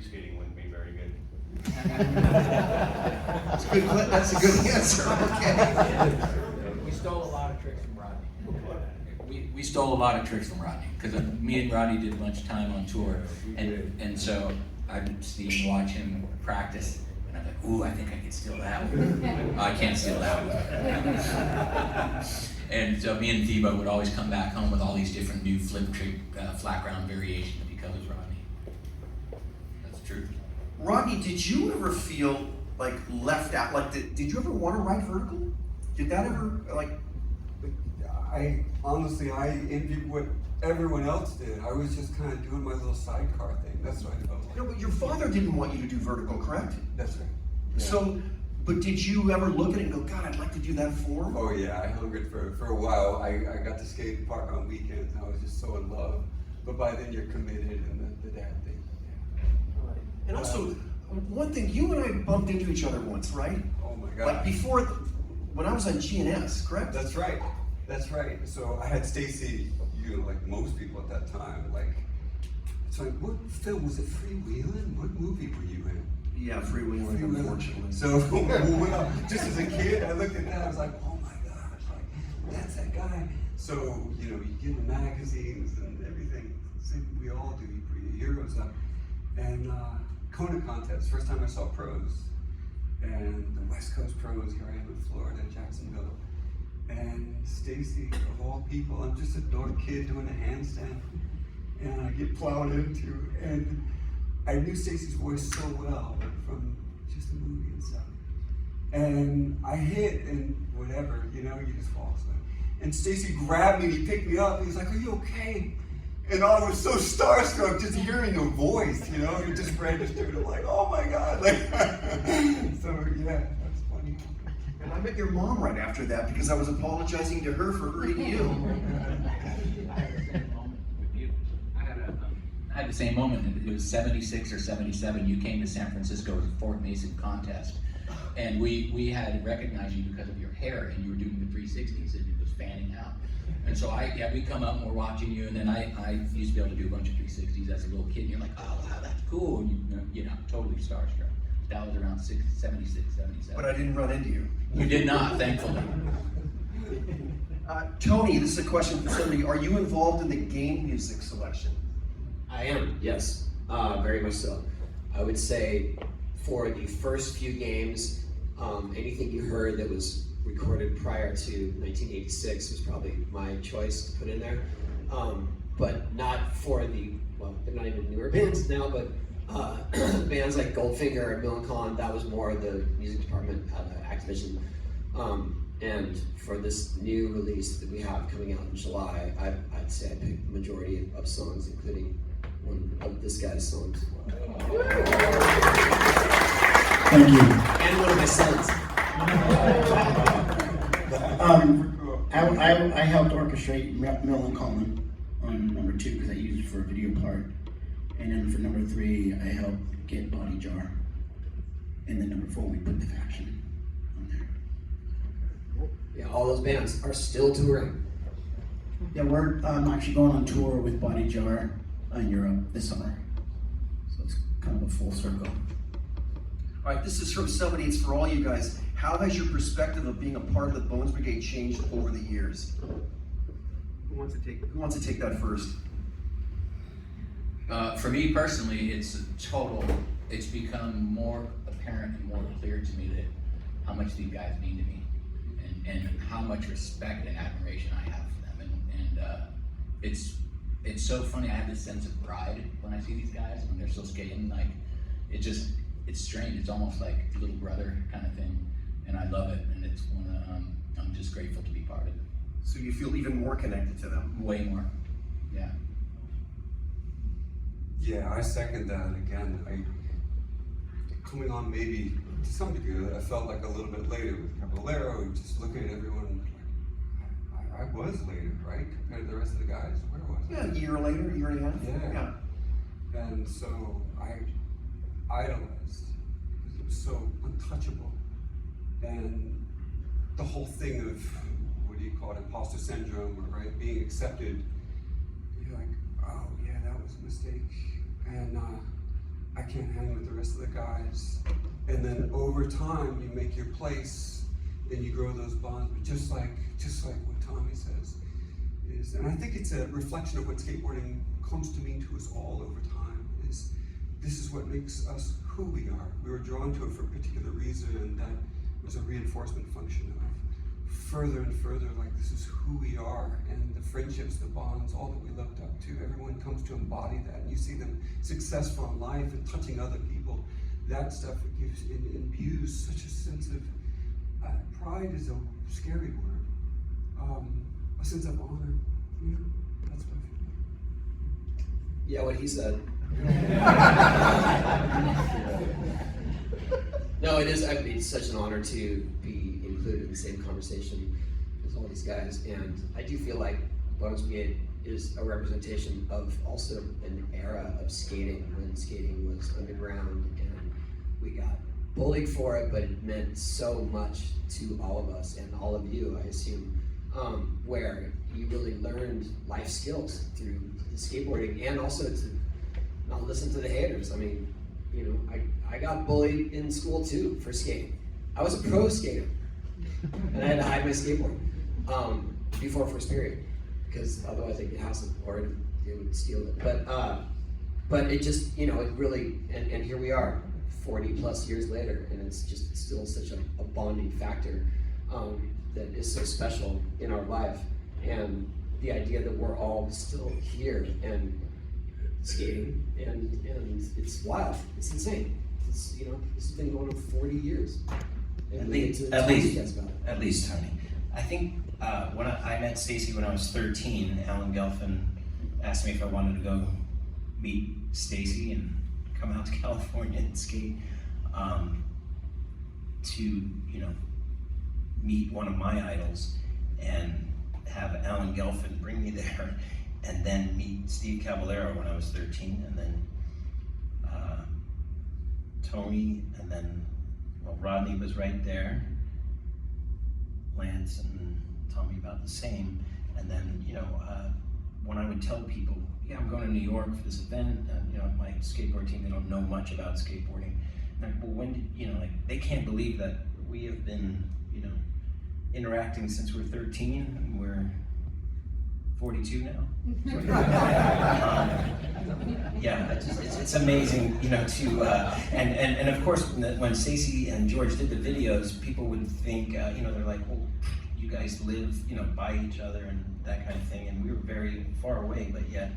street skating wouldn't be very good. That's a good answer. Okay. We stole a lot of tricks from Rodney. We stole a lot of tricks from Rodney because me and Rodney did a bunch of time on tour, and so I'd see him watch him practice, and I'm like, ooh, I think I can steal that one. I can't steal that one. And so me and Thebo would always come back home with all these different new flip trick, flat ground variations because of Rodney. That's true. Rodney, did you ever feel like left out? Like, did you ever want to ride vertical? Did that ever, like? I envied what everyone else did. I was just kind of doing my little sidecar thing. That's what I felt like. No, but your father didn't want you to do vertical, correct? That's right. Yeah. So, but did you ever look at it and go, God, I'd like to do that form? Oh yeah, I hungered for a while. I got to skate park on weekends, and I was just so in love. But by then you're committed, and the dad thing. Yeah. And also, one thing, you and I bumped into each other once, right? Oh my God. Like before, when I was on GNS, correct? That's right. That's right. So I had Stacy, like most people at that time, like, it's like, what film was it? Freewheeling? What movie were you in? Yeah, freewheeling, unfortunately. So, just as a kid, I looked at that, I was like, oh my gosh, like, that's that guy. So, you get the magazines and everything. Same we all do, you put your heroes up. And Kona contest, first time I saw pros. And the West Coast pros, here I am in Florida, Jacksonville. And Stacy, of all people, I'm just a dork kid doing a handstand. And I get plowed into, and I knew Stacy's voice so well from just the movie and stuff. And I hit, and whatever, you just fall asleep. And Stacy grabbed me, and he picked me up, and he's like, are you okay? And I was so starstruck just hearing the voice, it just registered. I'm like, oh my God. Like, so yeah, that's funny. And I met your mom right after that because I was apologizing to her for hurting you. I had the same moment. It was 76 or 77. You came to San Francisco with the Fort Mason contest. And we had recognized you because of your hair, and you were doing the 360s, and it was fanning out. And so we come up and we're watching you, and then I used to be able to do a bunch of 360s as a little kid, and you're like, oh wow, that's cool, and you totally starstruck. That was around 76, 77. But I didn't run into you. You did not, thankfully. Tony, this is a question for somebody. Are you involved in the game music selection? I am, yes, very much so. I would say for the first few games, anything you heard that was recorded prior to 1986 was probably my choice to put in there. But not for well, they're not even newer bands now, but bands like Goldfinger and Millicon, that was more the music department at Activision. And for this new release that we have coming out in July, I'd say I picked the majority of songs, including one of this guy's songs. Thank you. And one of my sons. I helped orchestrate Millicon on number 2 because I used it for a video part. And then for number 3, I helped get Body Jar. And then number 4, we put the faction on there. Yeah, all those bands are still touring. Yeah, we're actually going on tour with Body Jar in Europe this summer. So it's kind of a full circle. All right, this is from somebody, it's for all you guys. How has your perspective of being a part of the Bones Brigade changed over the years? Who wants to take that first? For me personally, it's become more apparent and more clear to me that how much these guys mean to me, and how much respect and admiration I have for them. And it's so funny. I have this sense of pride when I see these guys when they're still skating. Like it's strange. It's almost like a little brother kind of thing, and I love it. And it's one I'm just grateful to be part of it. So you feel even more connected to them? Way more, yeah. Yeah, I second that again. Coming on maybe to some degree, I felt like a little bit later with Caballero, just looking at everyone, I was later, right? Compared to the rest of the guys, where was I? Yeah, a year later, a year and a half. Yeah. And so I idolized because it was so untouchable. And the whole thing of, what do you call it, imposter syndrome, or right, being accepted, you're like, oh yeah, that was a mistake. And I can't hang with the rest of the guys. And then over time, you make your place and you grow those bonds. But just like what Tommy says, and I think it's a reflection of what skateboarding comes to mean to us all over time, is this is what makes us who we are. We were drawn to it for a particular reason, and that was a reinforcement function of further and further, like this is who we are, and the friendships, the bonds, all that we looked up to, everyone comes to embody that, and you see them successful in life and touching other people. That stuff imbues such a sense of, pride is a scary word, a sense of honor, you know, that's what I feel like. Yeah, what he said. No, it is. I mean, it's such an honor to be included in the same conversation as all these guys, and I do feel like Bones Brigade is a representation of also an era of skating when skating was underground, and we got bullied for it, but it meant so much to all of us and all of you, I assume, where you really learned life skills through the skateboarding, and also to not listen to the haters. I mean, you know, I got bullied in school too for skating. I was a pro skater, and I had to hide my skateboard before first period, because otherwise I'd get hassled or they would steal it. But it just, you know, it really, and here we are, 40 plus years later, and it's just still such a bonding factor that is so special in our life. And the idea that we're all still here and skating, and it's wild, it's insane. It's, you know, this has been going on for 40 years. And At least, Tony. I think when I met Stacy when I was 13, Alan Gelfin asked me if I wanted to go meet Stacy and come out to California and skate, to, you know, meet one of my idols and have Alan Gelfin bring me there, and then meet Steve Caballero when I was 13, and then Tony, and then, well, Rodney was right there, Lance and Tommy about the same, and then, you know, when I would tell people, yeah, I'm going to New York for this event, and, you know, my skateboard team, they don't know much about skateboarding. And I'm like, well, when did, you know, like, they can't believe that we have been, you know, interacting since we're 13, and we're 42 now. Yeah, it's amazing, you know, to, and of course, when Stacy and George did the videos, people would think, you know, they're like, well, you guys live, you know, by each other and that kind of thing, and we were very far away, but yet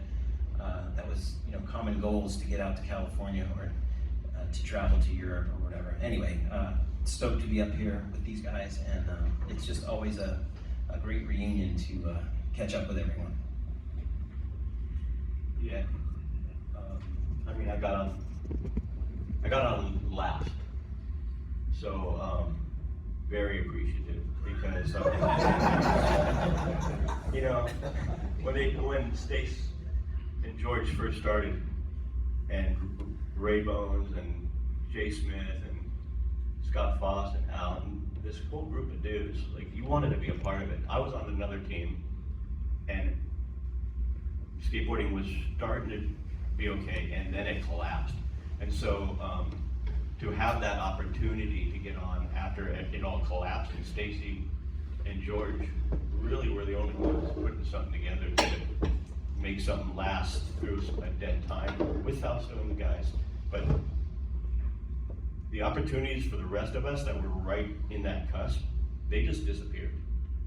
that was, you know, common goals to get out to California or to travel to Europe or whatever. Anyway, stoked to be up here with these guys, and it's just always a great reunion to catch up with everyone. Yeah, I mean, I got on last, so very appreciative, because you know, when Stace and George first started, and Ray Bones and Jay Smith and Scott Foss and Alan, this whole group of dudes, like, you wanted to be a part of it. I was on another team, and skateboarding was starting to be okay, and then it collapsed. And so to have that opportunity to get on after it all collapsed, and Stacy and George really were the only ones putting something together to make something last through a dead time with Fausto and the guys. But the opportunities for the rest of us that were right in that cusp, they just disappeared.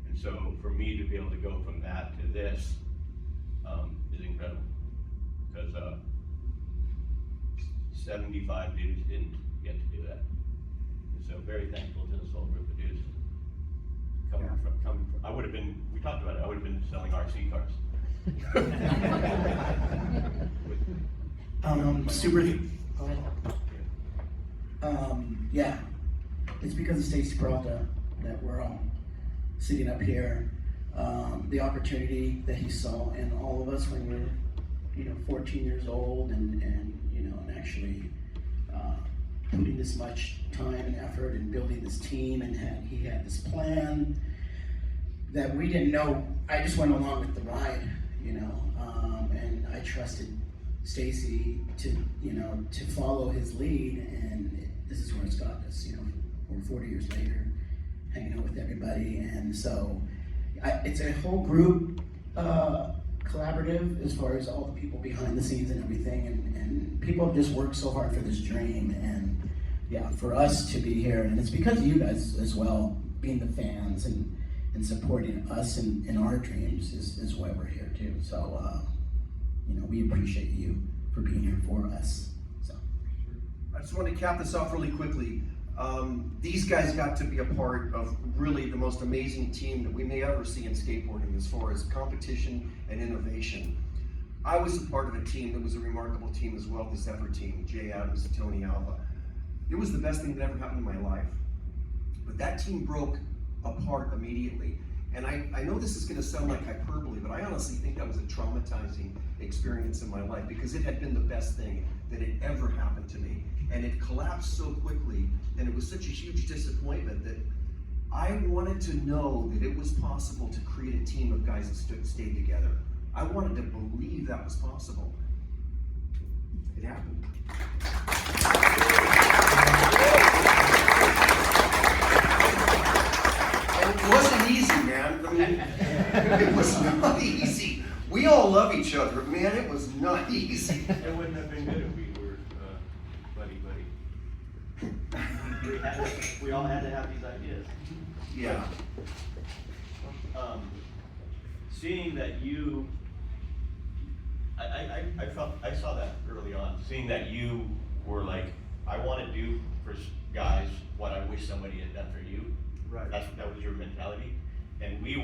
And so for me to be able to go from that to this is incredible, because 75 dudes didn't get to do that. And so very thankful to this whole group of dudes. Coming from, I would have been, we talked about it, I would have been selling RC cars. Super. Go ahead. Yeah, it's because of Stacy Peralta that we're all sitting up here. The opportunity that he saw in all of us when we were, you know, 14 years old, and you know, and actually putting this much time and effort and building this team, and he had this plan that we didn't know. I just went along with the ride, you know, and I trusted Stacy to follow his lead, and this is where it's got us. We're 40 years later, hanging out with everybody, and so it's a whole group collaborative as far as all the people behind the scenes and everything, and people have just worked so hard for this dream, and yeah, for us to be here, and it's because of you guys as well, being the fans and supporting us in our dreams is why we're here too. So we appreciate you for being here for us. So I just want to cap this off really quickly. These guys got to be a part of really the most amazing team that we may ever see in skateboarding as far as competition and innovation. I was a part of a team that was a remarkable team as well, the Zephyr team, Jay Adams and Tony Alva. It was the best thing that ever happened in my life. But that team broke apart immediately. And I know this is going to sound like hyperbole, but I honestly think that was a traumatizing experience in my life because it had been the best thing that had ever happened to me. And it collapsed so quickly, and it was such a huge disappointment that I wanted to know that it was possible to create a team of guys that stayed together. I wanted to believe that was possible. It happened. It wasn't easy, man. I mean, it was not easy. We all love each other, man. It was not easy. It wouldn't have been good if we were buddy. We all had to have these ideas. Yeah. Seeing that you, I saw that early on. Seeing that you were like, I want to do for guys what I wish somebody had done for you. Right. That was your mentality, and we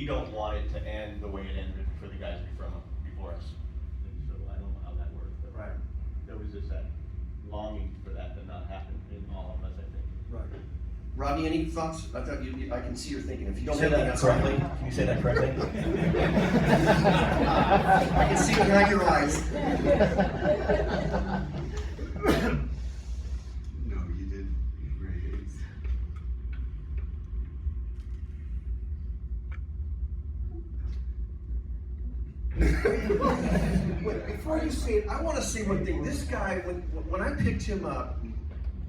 don't want it to end the way it ended for the guys before us. And so I don't know how that worked, but Right. there was just that longing for that to not happen in all of us, I think. Right. Rodney, any thoughts? I can see you're thinking. If you don't Say have that any, correctly? Can you say that correctly? I can see behind your eyes. No, you did great. Before you say it, I want to say one thing. This guy, when I picked him up,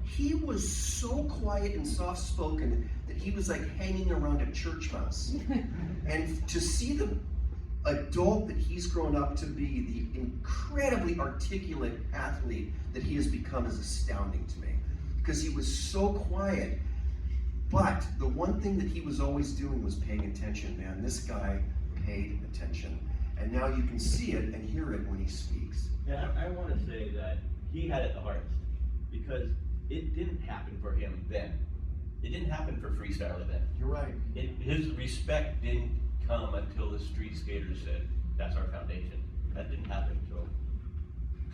he was so quiet and soft-spoken that he was like hanging around a church mouse. And to see the adult that he's grown up to be, the incredibly articulate athlete that he has become is astounding to me. Because he was so quiet, but the one thing that he was always doing was paying attention, man. This guy paid attention. And now you can see it and hear it when he speaks. Yeah, I want to say that he had it the hardest because it didn't happen for him then. It didn't happen for freestyler then. You're right. His respect didn't come until the street skaters said, that's our foundation. That didn't happen until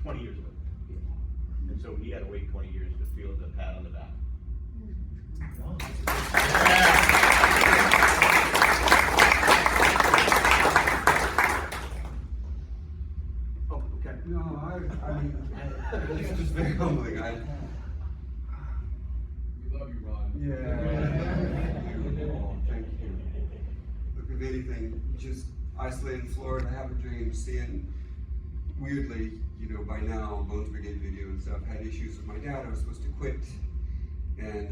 20 years ago. And so he had to wait 20 years to feel the pat on the back. Oh, okay. No, I mean, it's just very humbling. We love you, Ron. Yeah. Oh, thank you. Look, if anything, just isolated in Florida, have a dream, seeing, weirdly, by now, Bones Brigade video and stuff, had issues with my dad. I was supposed to quit. And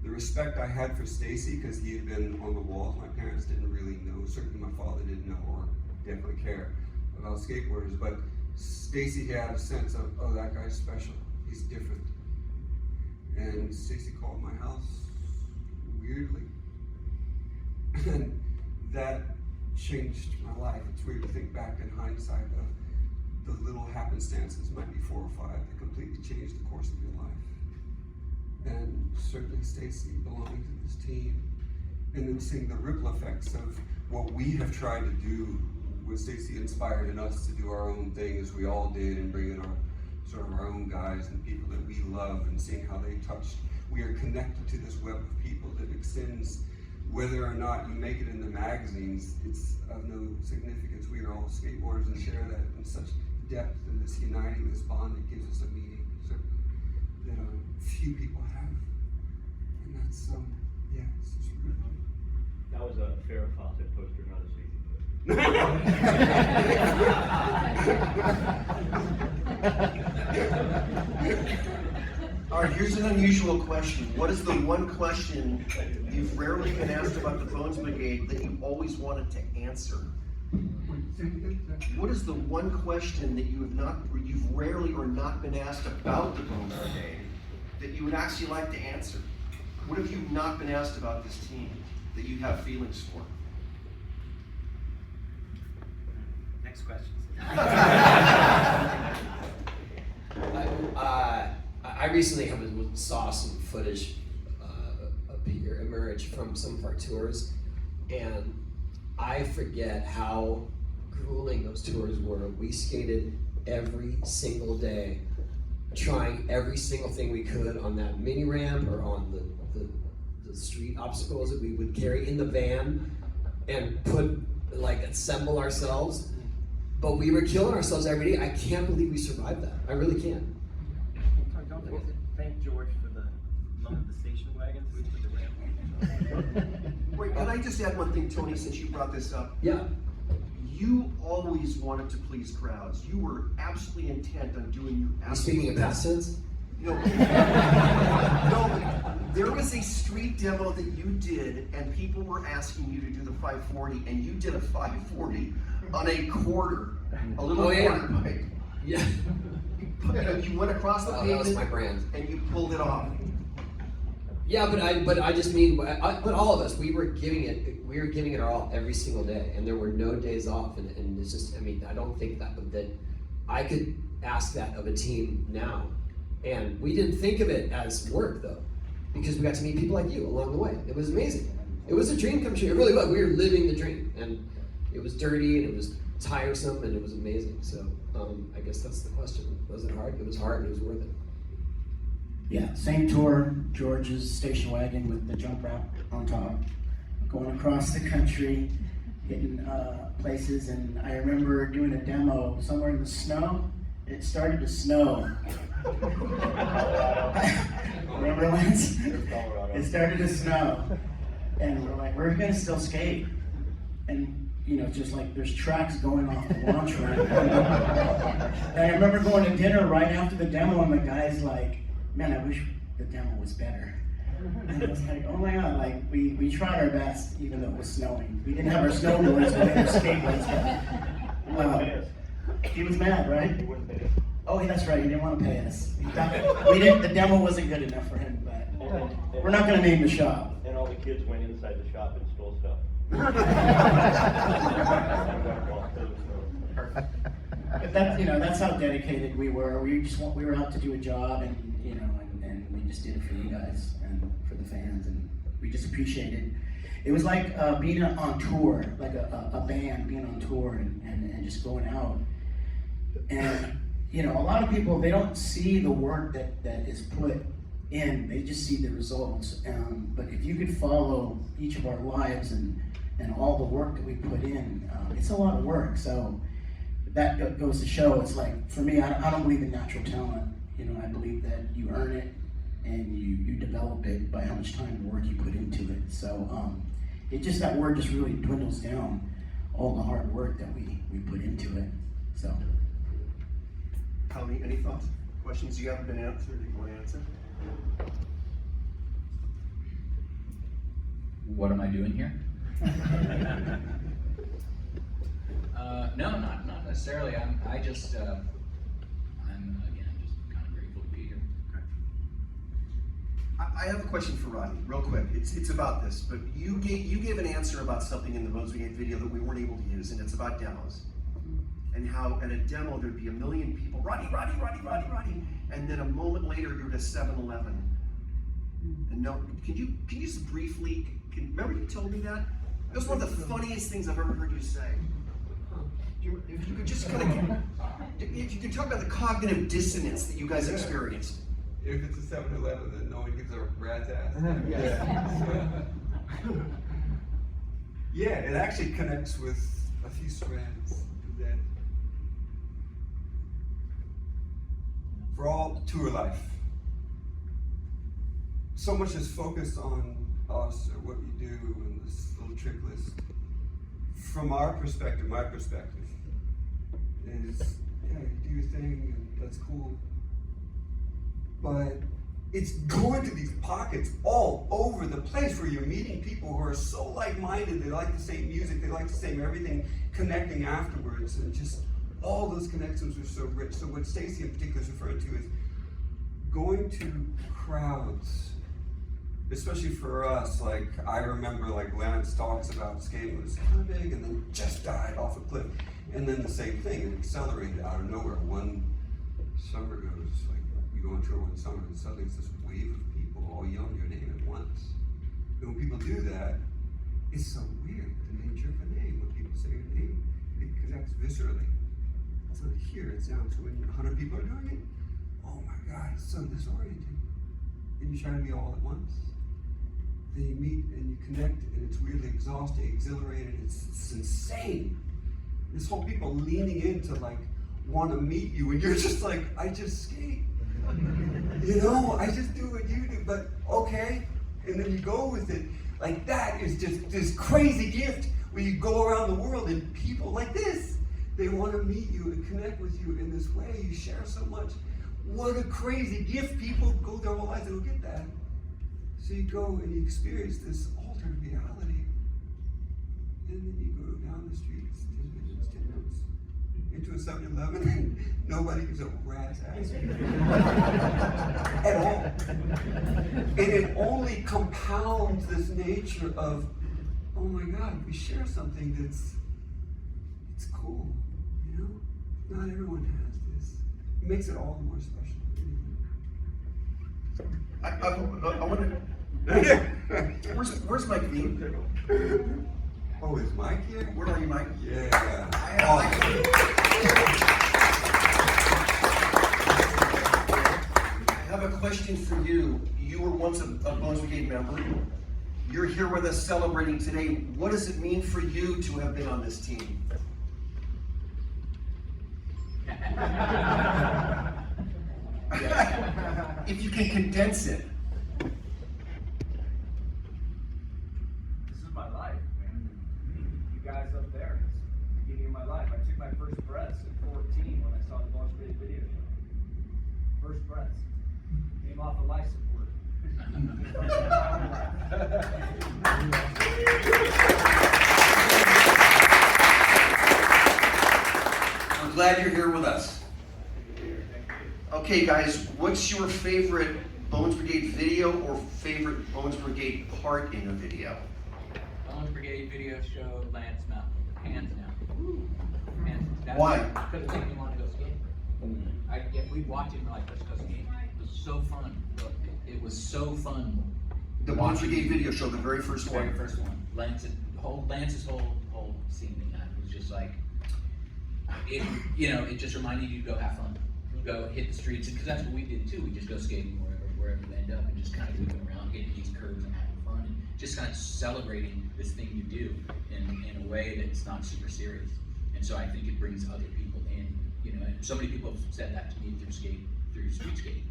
the respect I had for Stacy, because he had been on the wall, my parents didn't really know, certainly my father didn't know or definitely care about skateboarders, but Stacy had a sense of, oh, that guy's special, he's different. And Stacy called my house, weirdly. And that changed my life. It's weird to think back in hindsight of the little happenstances, might be 4 or 5, that completely changed the course of your life. And certainly Stacy belonging to this team. And then seeing the ripple effects of what we have tried to do, what Stacy inspired in us to do our own thing as we all did, and bring in our own guys and people that we love, and seeing how they touched. We are connected to this web of people that extends, whether or not you make it in the magazines, it's of no significance. We are all skateboarders and share that in such depth, and this uniting, this bond that gives us a meaning that few people have. And that's, yeah, it's just really fun. That was a Farrah Fawcett poster, not a Stacy poster. All right, here's an unusual question. What is the one question you've rarely been asked about the Bones Brigade that you always wanted to answer? What is the one question that you have not, or you've rarely or not been asked about the Bones Brigade that you would actually like to answer? What have you not been asked about this team that you have feelings for? Next question. I recently saw some footage appear, emerge from some of our tours, and I forget how grueling those tours were. We skated every single day, trying every single thing we could on that mini ramp or on the street obstacles that we would carry in the van and assemble ourselves. But we were killing ourselves every day. I can't believe we survived that. I really can't. Don't forget to thank George for the loan of the station wagons. We put the ramp. Wait, can I just add one thing, Tony, since you brought this up? Yeah. You always wanted to please crowds. You were absolutely intent on doing your absolute Speaking of past tense, No, there was a street demo that you did, and people were asking you to do the 540, and you did a 540 on a quarter, a little quarter bike. Yeah. You went across the That pavement, was my brand. and you pulled it off. Yeah, but I just mean, but all of us, we were giving it our all every single day, and there were no days off, and it's just, I mean, I don't think that I could ask that of a team now, and we didn't think of it as work though, because we got to meet people like you along the way. It was amazing. It was a dream come true. It really was. We were living the dream, and it was dirty, and it was tiresome, and it was amazing. So I guess that's the question. Was it hard? It was hard, and it was worth it. Yeah, same tour, George's station wagon with the jump route on top, going across the country, hitting places, and I remember doing a demo somewhere in the snow. It started to snow. Remember, Lance? It started to snow, and we're like, we're gonna still skate, and you know, just like there's tracks going off the launch ramp. And I remember going to dinner right after the demo, and the guy's like, man, I wish the demo was better. And I was like, oh my God, like we tried our best even though it was snowing. We didn't have our snowboards, but we had our skateboards. But, he was mad, right? Oh, yeah, that's right, he didn't want to pay us. The demo wasn't good enough for him, but we're not gonna name the shop. And all the kids went inside the shop and stole stuff. But that's, you know, that's how dedicated we were. We were out to do a job, and you know, and we just did it for you guys and for the fans, and we just appreciated. It was like being on tour, like a band being on tour and just going out. And you know, a lot of people, they don't see the work that is put in; they just see the results. But if you could follow each of our lives and all the work that we put in, it's a lot of work. So that goes to show, it's like, for me, I don't believe in natural talent. You know, I believe that you earn it and you develop it by how much time and work you put into it. So that word just really dwindles down all the hard work that we put into it. So. Tommy, any thoughts? Questions you haven't been answered that you want to answer? What am I doing here? No, not necessarily. I'm again just kind of grateful to be here. I have a question for Ronnie, real quick. It's about this, but you gave an answer about something in the Bones Brigade video that we weren't able to use, and it's about demos. And how at a demo there'd be 1 million people, Ronnie, and then a moment later you're at a 7-Eleven. And no, can you just briefly, remember you told me that? That was one of the funniest things I've ever heard you say. If you could just kind of, if you could talk about the cognitive dissonance that you guys experienced. If it's a 7-Eleven, then no one gives a rat's ass. Yeah, it actually connects with a few strands that for all tour life, so much is focused on us or what we do and this little trick list. from our perspective, my perspective, is, yeah, you do your thing, and that's cool. But it's going to these pockets all over the place where you're meeting people who are so like-minded, they like the same music, they like the same everything, connecting afterwards, and just all those connections are so rich. So what Stacy in particular is referring to is going to crowds, especially for us. Like, I remember, like, Lance talks about skating was kind of big and then just died off a cliff. And then the same thing, it accelerated out of nowhere. One summer goes, like, you go on tour one summer and suddenly it's this wave of people all yelling your name at once. And when people do that, it's so weird. The nature of a name, when people say your name, it connects viscerally. It's not here, it's down. So when 100 people are doing it, oh my God, it's so disorienting. And you try to be all at once. Then you meet and you connect, and it's weirdly exhausting, exhilarating, it's insane. This whole people leaning in to like want to meet you, and you're just like, I just skate. You know, I just do what you do, but okay. And then you go with it. Like, that is just this crazy gift where you go around the world and people like this, they want to meet you and connect with you in this way. You share so much. What a crazy gift. People go their whole lives, they don't get that. So you go and you experience this altered reality. And then you go down the streets, 10 minutes, into a 7-Eleven, and nobody gives a rat's ass. At all. And it only compounds this nature of, oh my God, we share something that's, it's cool, you know? Not everyone has this. It makes it all the more special. I want to. Where's Mike V? Oh, is Mike here? Where are you, Mike? Yeah. I have a question for you. You were once a Bones Brigade member. You're here with us celebrating today. What does it mean for you to have been on this team? If you can condense it. This is my life, man. You guys up there, it's the beginning of my life. I took my first breaths at 14 when I saw the Bones Brigade video show. First breaths. Came off of life support. I'm glad you're here with us. Okay, guys, what's your favorite Bones Brigade video or favorite Bones Brigade part in a video? Bones Brigade video show, Lance Mountain, hands down. Hands. Why? Because it made me want to go skate. We'd watch it and we're like, let's go skate. It was so fun. It was so fun. The Bones Brigade video show, the very first The very one. first one. Lance's whole scene in that was just like, it just reminded you to go have fun. Go hit the streets, because that's what we did too. We just go skating wherever we end up and just kind of moving around, hitting these curves and having fun, and just kind of celebrating this thing you do in a way that's not super serious. And so I think it brings other people in, and so many people have said that to me through street skating.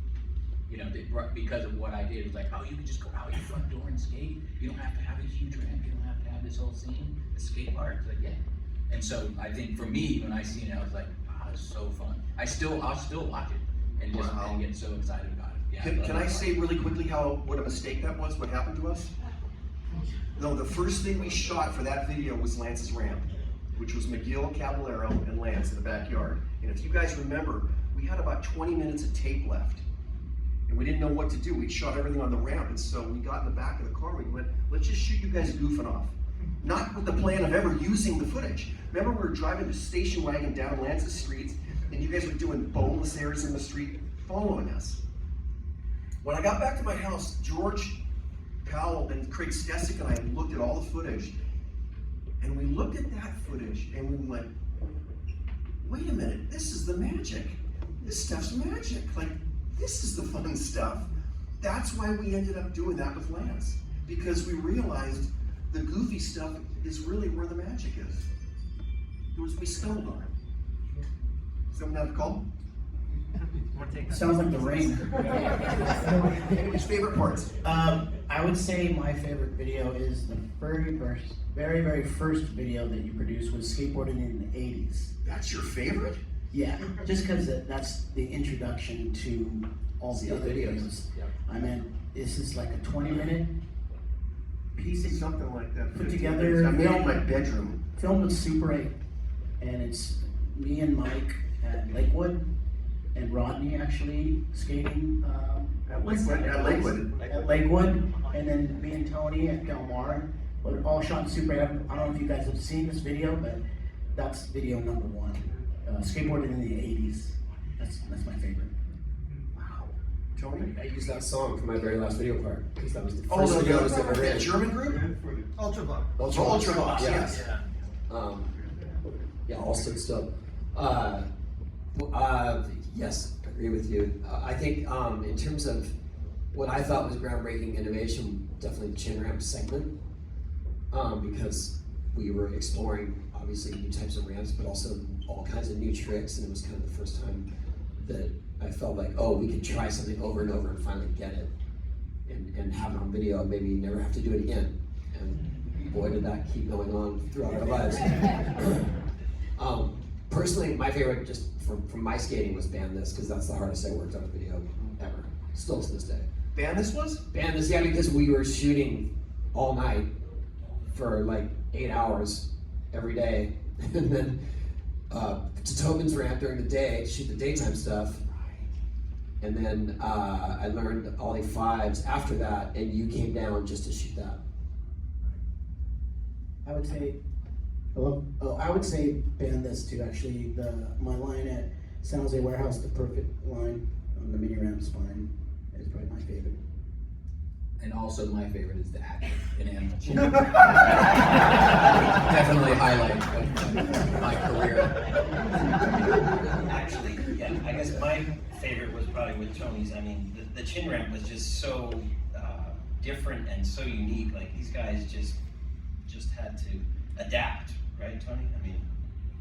Because of what I did, it was like, oh, you can just go out your front door and skate. You don't have to have a huge ramp. You don't have to have this whole scene. The skate park, it's like, yeah. And so I think for me, when I seen it, I was like, wow, it's so fun. I'll still watch it and just and get so excited about it. Yeah, Can I say really quickly what a mistake that was, what happened to us? No, the first thing we shot for that video was Lance's ramp, which was McGill, Caballero, and Lance in the backyard. And if you guys remember, we had about 20 minutes of tape left. And we didn't know what to do. We shot everything on the ramp, and so we got in the back of the car and we went, let's just shoot you guys goofing off. Not with the plan of ever using the footage. Remember, we were driving the station wagon down Lance's streets, and you guys were doing boneless airs in the street following us. When I got back to my house, George Powell and Craig Stesick and I looked at all the footage, and we looked at that footage and we went, wait a minute, this is the magic. This stuff's magic. Like, this is the fun stuff. That's why we ended up doing that with Lance, because we realized the goofy stuff is really where the magic is. We stumbled on it. Someone have a call? Sounds like the rain. Anybody's favorite parts? I would say my favorite video is the very first video that you produced was skateboarding in the 80s. That's your favorite? Yeah, just because that's the introduction to all the other videos. Yeah. I mean, this is like a 20-minute piece of Something like that. Put 15 together, minutes. I made it in my film. bedroom. filmed with Super 8, and it's me and Mike at Lakewood, and Rodney actually skating At what's Lakewood, that at place? Lakewood. At Lakewood, and then me and Tony at Del Mar, but all shot in Super 8. I don't know if you guys have seen this video, but that's video number 1. Skateboarding in the 80s. That's my favorite. Wow. Tony? I used that song for my very last video part because that was the Oh, first video I was ever that in. German group? Ultravox. Ultravox, yes. Yeah, all stood still. Yes, I agree with you. I think in terms of what I thought was groundbreaking innovation, definitely the chin ramp segment, because we were exploring obviously new types of ramps, but also all kinds of new tricks, and it was kind of the first time that I felt like, oh, we could try something over and over and finally get it, and have it on video, maybe never have to do it again. And boy, did that keep going on throughout our lives. Personally, my favorite, just from my skating, was Ban This, because that's the hardest I worked on a video ever, still to this day. Band this was? Ban This, yeah, because we were shooting all night for like 8 hours every day, and then to Tobin's ramp during the day, shoot the daytime stuff, and then I learned Ollie 5s after that, and you came down just to shoot that. I would say, hello? Oh, I would say ban this too, actually. My line at San Jose Warehouse, the perfect line on the mini ramp spine, is probably my favorite. And also my favorite is the action in animals. Definitely highlight of my career. Actually, yeah, I guess my favorite was probably with Tony's. I mean, the chin ramp was just so different and so unique. Like, these guys just had to adapt, right, Tony? I mean,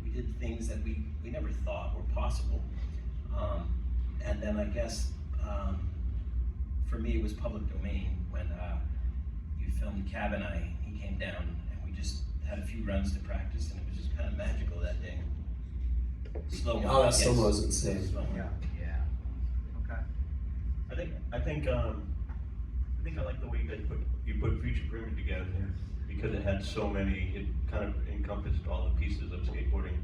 we did things that we never thought were possible. And then I guess for me it was public domain when you filmed Cab and I. He came down and we just had a few runs to practice, and it was just kind of magical that day. Slow mo. Oh, that slow-mo was insane. Slow-mo. Yeah. Okay. I think I like the way that you put Future Pyramid together, because it had so many. It kind of encompassed all the pieces of skateboarding.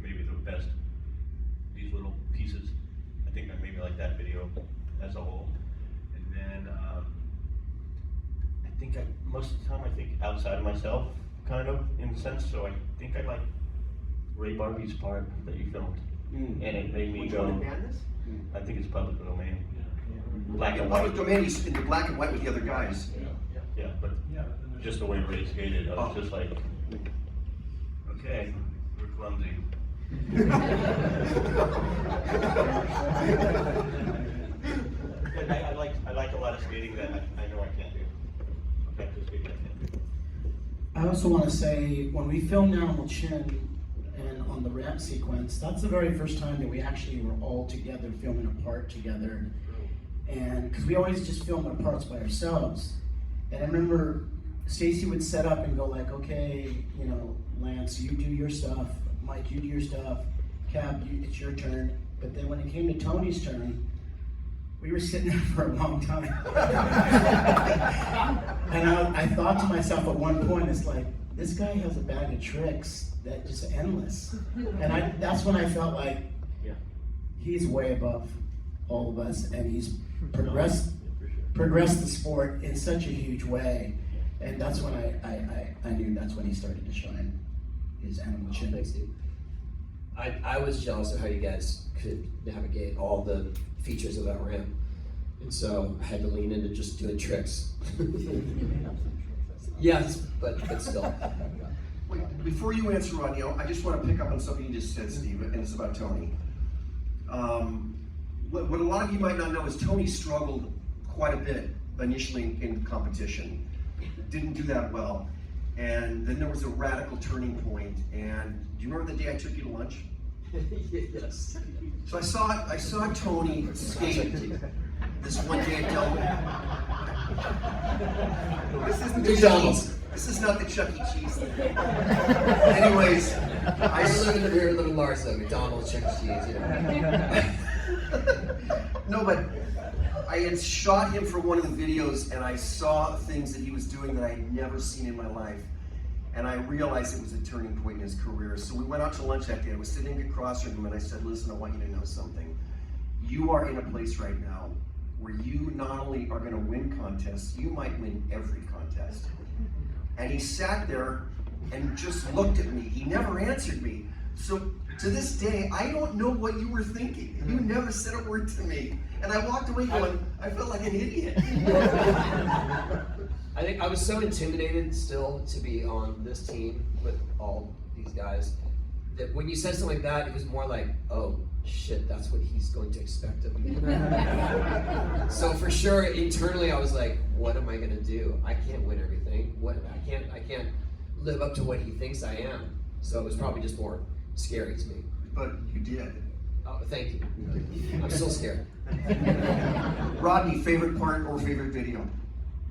Maybe the best. These little pieces. I think I maybe like that video as a whole. And then I think most of the time I think outside of myself, kind of in a sense. So I think I like Ray Barbie's part that you filmed, and it made me Which go. one, Ban This? I think it's public domain. Black In and public white. domain, he's in the black and white with the other guys. Yeah, but just the way Ray skated, I was Oh. just like, okay, we're clumsy. I like a lot of skating that I know I can't do. Practice skating I can't do. I also want to say, when we filmed Animal Chin and on the ramp sequence, that's the very first time that we actually were all together filming a part together. And because we always just film our parts by ourselves. And I remember Stacy would set up and go like, okay, you know, Lance, you do your stuff. Mike, you do your stuff. Cab, it's your turn. But then when it came to Tony's turn, we were sitting there for a long time. And I thought to myself at one point, it's like, this guy has a bag of tricks that just endless. And that's when I felt like he's way above all of us, and he's progressed the sport in such a huge way. And that's when I knew that's when he started to shine, his animal chin. Thanks, dude. I was jealous of how you guys could navigate all the features of that ramp. And so I had to lean into just doing tricks. Yes, but still. Wait, before you answer, Ronnie, I just want to pick up on something you just said, Steve, and it's about Tony. What a lot of you might not know is Tony struggled quite a bit initially in competition. Didn't do that well. And then there was a radical turning point. And do you remember the day I took you to lunch? Yes. So I saw Tony skate this one day at Delaware. This isn't the Chuck E. This is not the Chuck E. Cheese thing. Anyways, I live in the rear little Mars though, McDonald's, Chuck E. Cheese, you know. No, but I had shot him for one of the videos and I saw things that he was doing that I had never seen in my life. And I realized it was a turning point in his career. So we went out to lunch that day. I was sitting across from him and I said, listen, I want you to know something. You are in a place right now where you not only are gonna win contests, you might win every contest. And he sat there and just looked at me. He never answered me. So to this day, I don't know what you were thinking. You never said a word to me. And I walked away going, I felt like an idiot. I think I was so intimidated still to be on this team with all these guys that when you said something like that, it was more like, oh shit, that's what he's going to expect of me. So for sure, internally, I was like, what am I gonna do? I can't win everything. I can't live up to what he thinks I am. So it was probably just more scary to me. But you did. Oh, thank you. I'm still scared. Rodney, favorite part or favorite video?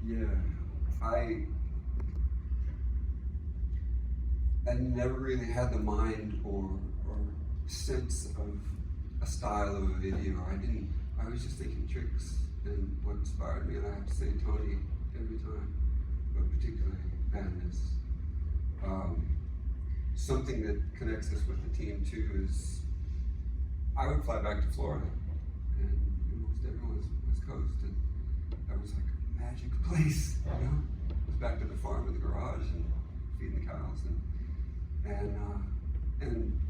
Yeah, I never really had the mind or sense of a style of a video. I was just thinking tricks and what inspired me, and I have to say Tony every time, but particularly Madness. Something that connects us with the team too is I would fly back to Florida, and almost everyone's West Coast, and that was like a magic place, you know? It was back to the farm in the garage and feeding the cows, and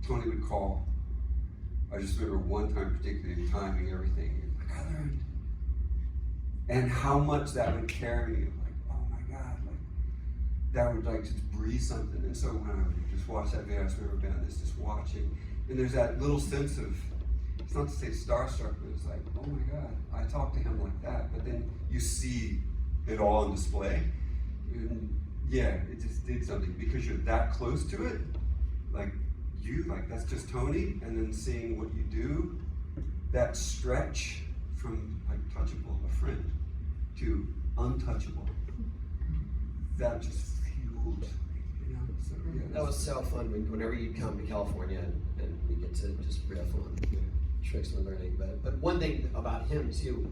Tony would call. I just remember one time particularly timing everything, like I learned, and how much that would carry me, like, oh my God, like that would like just breathe something. And so when I would just watch that video, I just remember Madness just watching, and there's that little sense of, it's not to say starstruck, but it's like, oh my God, I talked to him like that. But then you see it all on display, and yeah, it just did something because you're that close to it. Like that's just Tony, and then seeing what you do, that stretch from like touchable, a friend, to untouchable, that just fueled me, you know? So, yeah, That was so fun whenever you come to California and we get to just riff on tricks we're learning. But one thing about him too,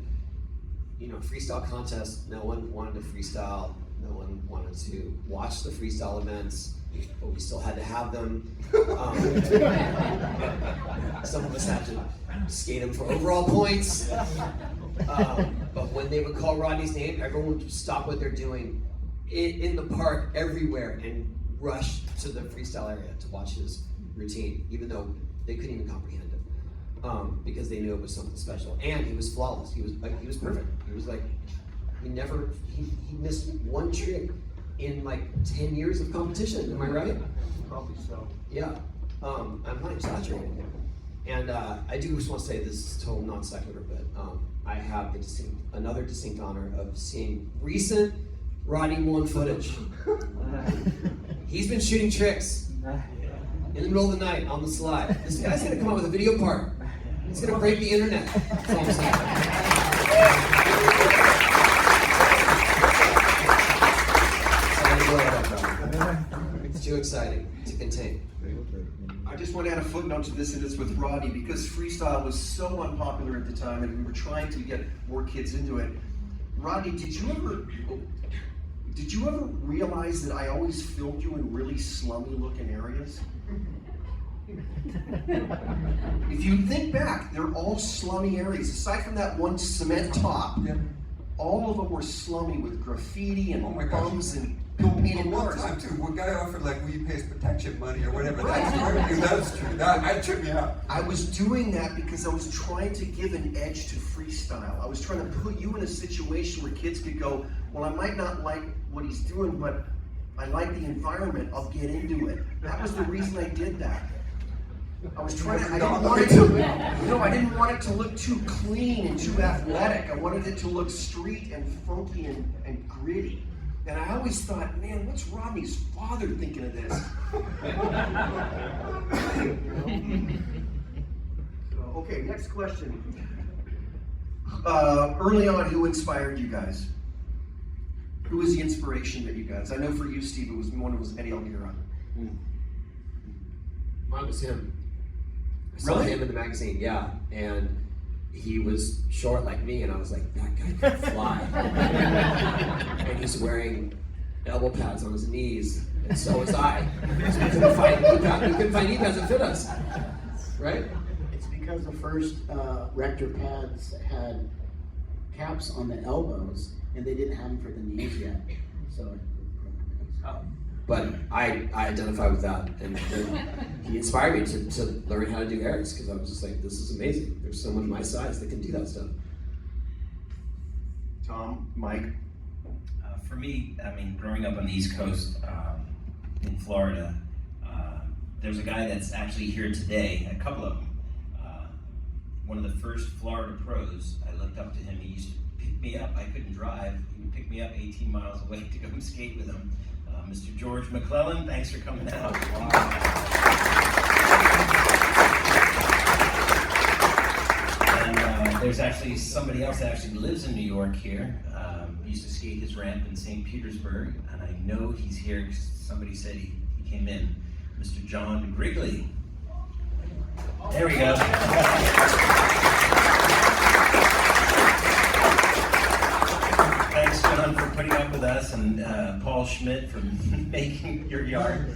you know, freestyle contests, no one wanted to freestyle, no one wanted to watch the freestyle events, but we still had to have them. Some of us had to skate them for overall points. But when they would call Rodney's name, everyone would stop what they're doing in the park everywhere and rush to the freestyle area to watch his routine, even though they couldn't even comprehend it, because they knew it was something special. And he was flawless. He was perfect. He was like, he missed one trick in like 10 years of competition. Am I right? Probably so. Yeah. I'm not exaggerating. And I do just want to say this is total non sequitur, but I have another distinct honor of seeing recent Ronnie Moen footage. He's been shooting tricks in the middle of the night on the slide. This guy's gonna come out with a video part. He's gonna break the internet. That's all I'm saying. It's too exciting to contain. I just want to add a footnote to this, and it's with Rodney, because freestyle was so unpopular at the time, and we were trying to get more kids into it. Rodney, did you ever realize that I always filmed you in really slummy-looking areas? If you think back, they're all slummy areas. Aside from that one cement top, all of them were slummy with graffiti and bums and painted one cars. time too, one guy offered like, will you pay us protection money or whatever. That's true. That tripped me out. I was doing that because I was trying to give an edge to freestyle. I was trying to put you in a situation where kids could go, well, I might not like what he's doing, but I like the environment, I'll get into it. That was the reason I did that. I was trying to, I didn't want it to look too clean and too athletic. I wanted it to look street and funky and gritty. And I always thought, man, what's Rodney's father thinking of this? So, okay, next question. Early on, who inspired you guys? Who was the inspiration that you guys? I know for you, Steve, one was Eddie Alguera. Mine was him. I saw Really? him in the magazine, yeah. And he was short like me, and I was like, that guy can fly. And he's wearing elbow pads on his knees, and so was I. So we couldn't find knee pads that fit us, right? It's because the first Rector pads had caps on the elbows, and they didn't have them for the knees yet. So. But I identify with that, and he inspired me to learn how to do airs, because I was just like, this is amazing. There's someone my size that can do that stuff. Tom, Mike. For me, I mean, growing up on the East Coast in Florida, there's a guy that's actually here today, a couple of them. One of the first Florida pros, I looked up to him. He used to pick me up. I couldn't drive. He would pick me up 18 miles away to go and skate with him. Mr. George McClellan, thanks for coming out. Wow. And there's actually somebody else that actually lives in New York here. Used to skate his ramp in St. Petersburg, and I know he's here because somebody said he came in. Mr. John Grigley. There we go. Thanks, John, for putting up with us, and Paul Schmidt for making your yard.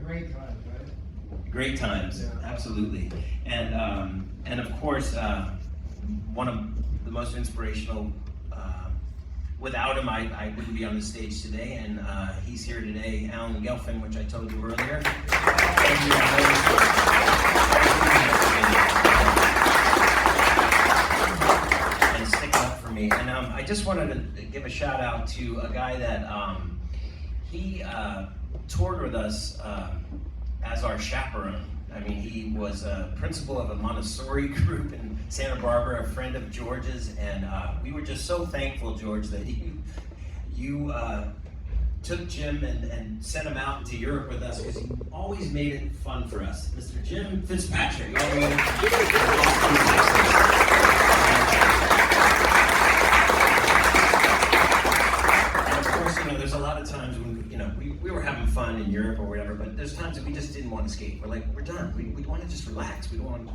Great times, right? Great times, absolutely. And of course, one of the most inspirational, without him, I wouldn't be on the stage today, and he's here today, Alan Gelfin, which I told you earlier. And sticking up for me. And I just wanted to give a shout out to a guy that he toured with us as our chaperone. I mean, he was a principal of a Montessori group in Santa Barbara, a friend of George's, and we were just so thankful, George, that you took Jim and sent him out into Europe with us, because he always made it fun for us. Mr. Jim Fitzpatrick. There's a lot of times when we were having fun in Europe or whatever, but there's times that we just didn't want to skate. We're like, we're done. We want to just relax. We don't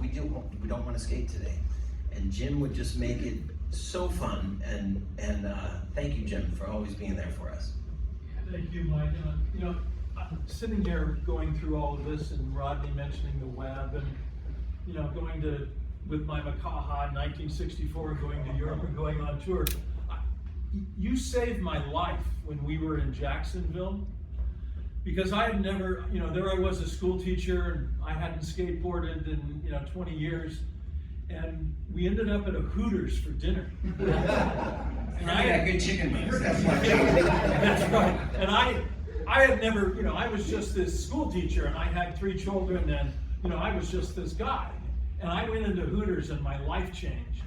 want to skate today. And Jim would just make it so fun. And thank you, Jim, for always being there for us. Thank you, Mike. Sitting here going through all of this, and Rodney mentioning the web, and going with my Makaha in 1964, going to Europe and going on tour. You saved my life when we were in Jacksonville, because I had never, there I was, a school teacher, and I hadn't skateboarded in 20 years, and we ended up at a Hooters for dinner. And I had good chicken wings. That's right. And I had never, I was just this school teacher, and I had 3 children, and I was just this guy. And I went into Hooters, and my life changed.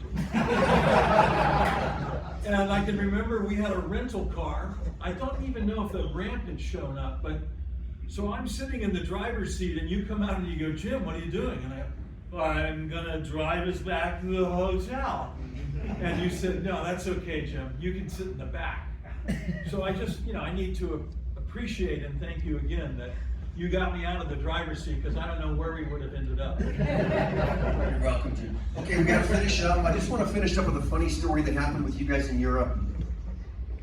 And I can remember we had a rental car. I don't even know if the ramp had shown up, but so I'm sitting in the driver's seat, and you come out and you go, Jim, what are you doing? And I'm gonna drive us back to the hotel. And you said, no, that's okay, Jim. You can sit in the back. So I just, I need to appreciate and thank you again that you got me out of the driver's seat, because I don't know where we would have ended up. You're welcome, Jim. Okay, we gotta finish up. I just want to finish up with a funny story that happened with you guys in Europe.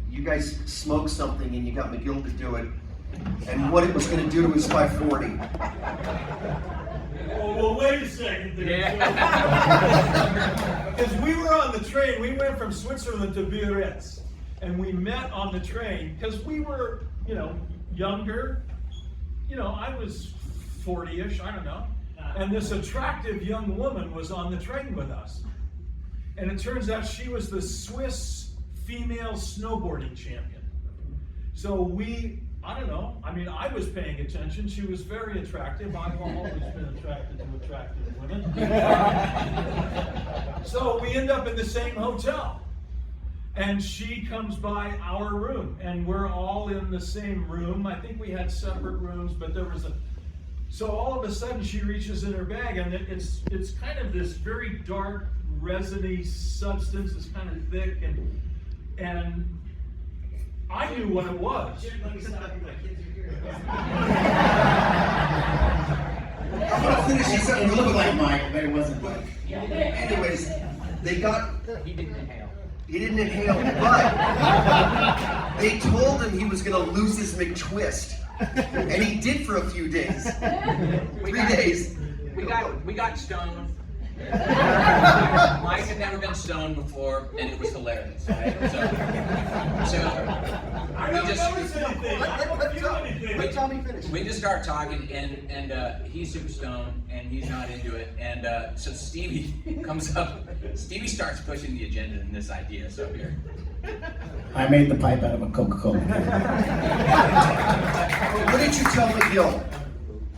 You guys smoked something and you got McGill to do it, and what it was going to do to his 540. Well, wait a second there. Because we were on the train, we went from Switzerland to Biarritz, and we met on the train, because we were, younger. I was 40-ish, I don't know. And this attractive young woman was on the train with us. And it turns out she was the Swiss female snowboarding champion. So I don't know, I was paying attention. She was very attractive. I've always been attracted to attractive women. So we end up in the same hotel. And she comes by our room, and we're all in the same room. I think we had separate rooms, but there was so all of a sudden she reaches in her bag, and it's kind of this very dark, resiny substance. It's kind of thick, and I knew what it was. I'm gonna finish this up It real looked quick. like Mike, but it wasn't Mike. Anyways, they got. He didn't inhale. He didn't inhale, but they told him he was gonna lose his McTwist, and he did for a few days. 3 days. We got stoned. Mike had never been stoned before, and it was hilarious. Right? So I don't notice anything. I don't feel anything. Let Tommy finish. we just start talking, and he's super stoned, and he's not into it. And so Stevie comes up. Stevie starts pushing the agenda in this idea. So here. I made the pipe out of a Coca-Cola. What did you tell McGill?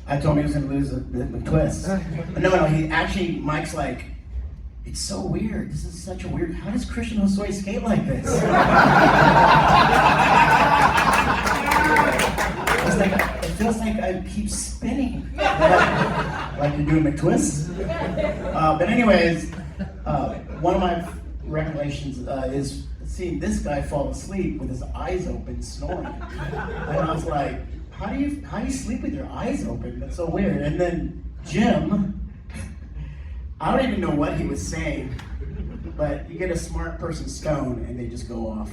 I told him he was gonna lose the twist. No, he actually, Mike's like, it's so weird. This is such a weird, how does Christian Hosoi skate like this? It's like, it feels like I keep spinning. Like you're doing McTwists. But anyways, one of my recollections is seeing this guy fall asleep with his eyes open, snoring. And I was like, how do you sleep with your eyes open? That's so weird. And then Jim, I don't even know what he was saying, but you get a smart person stoned and they just go off.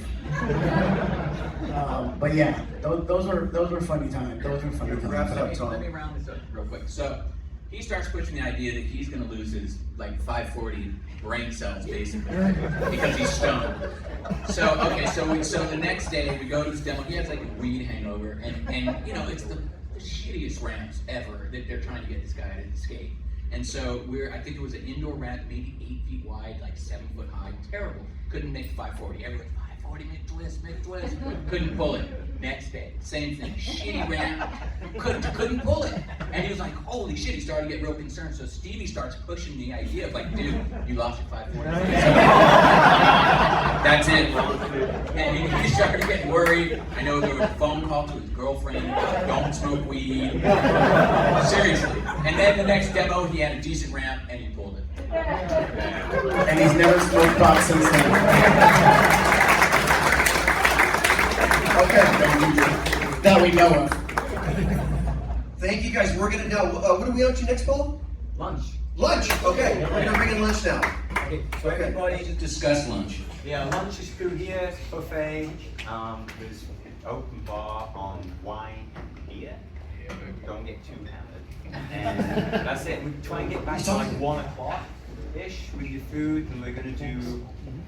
But yeah, those were funny times. Those were funny times. Wrap it up, Tom. Let me round this up real quick. So he starts pushing the idea that he's going to lose his like 540 brain cells basically because he's stoned. So so the next day we go to this demo. He has like a weed hangover, and you know it's the shittiest ramps ever that they're trying to get this guy to skate. And so I think it was an indoor ramp, maybe 8 feet wide, like 7 foot high, terrible. Couldn't make 540. Everyone's 540, McTwist. Couldn't pull it. Next day, same thing, shitty ramp, couldn't pull it. And he was like, holy shit, he started to get real concerned. So Stevie starts pushing the idea of like, dude, you lost your 540. That's it. And he started getting worried. I know there was a phone call to his girlfriend, don't smoke weed. Seriously. And then the next demo, he had a decent ramp and he pulled it. And he's never smoked pot since then. Okay. That we know of. Thank you guys. We're gonna now. What are we on to next, Paul? Lunch. Lunch. Okay. We're gonna bring in lunch now. Okay, so everybody, Discuss lunch. Yeah, lunch is through here, buffet. There's open bar on wine and beer. Don't get too hammered. And that's it. We try and get back to like 1 o'clock-ish with your food, and we're gonna do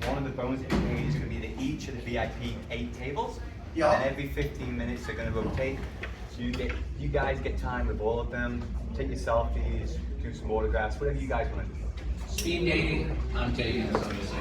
one of the Bones Brigade is gonna be each of the VIP 8 tables. Yeah. And every 15 minutes they're gonna rotate. So you guys get time with all of them. Take your selfies, do some autographs, whatever you guys want to do. Speed dating, I'm taking this, obviously.